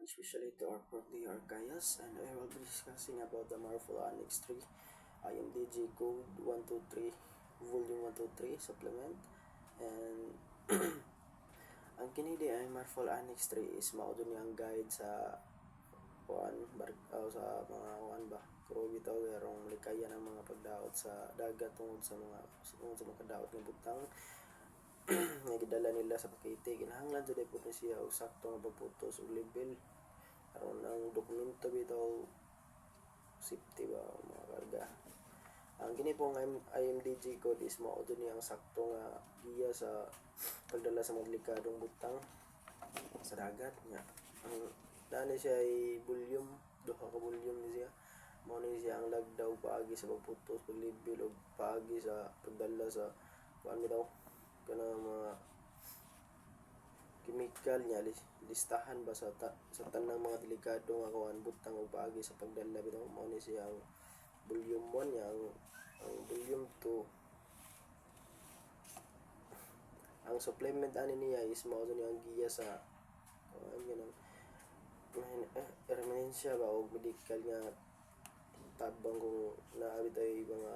especially to our birthday Arcayas, and I will be discussing about the Marvel Annex 3 IMDG Code 123 Volume 123 Supplement. And ang kinidi ay Marvel Annex 3 is maudo niyang guide sa sa mga ba crew bitaw erong likaya ng mga pagdaot sa dagat tungod sa mga kadaot ng butang nga gidala nila sa Pakete. Kinahanglan jud po ni siya og sakto nga pagputos og level aron ang dokumento bitaw safety ba mga karga. Ang gini pong IMDG code is mao dun ang sakto nga giya sa pagdala sa mga delikadong butang sa dagat nya. Ang dani siya ay volume, duha ka volume ni siya. Mao ni siya ang lagdaw paagi sa pagputos pag level og paagi sa pagdala sa kuan bitaw kana mga chemical niya listahan ba sa tanang mga delikado nga kuan butang og paagi sa pagdala bitaw. Mao ni siya ang volume 1 niya. Ang volume 2 ang supplement ani niya is mao ni ang giya sa ganun emerhensya ba o medical nga tabang kung naabit ay mga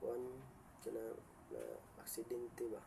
kuan kana na aksidente ba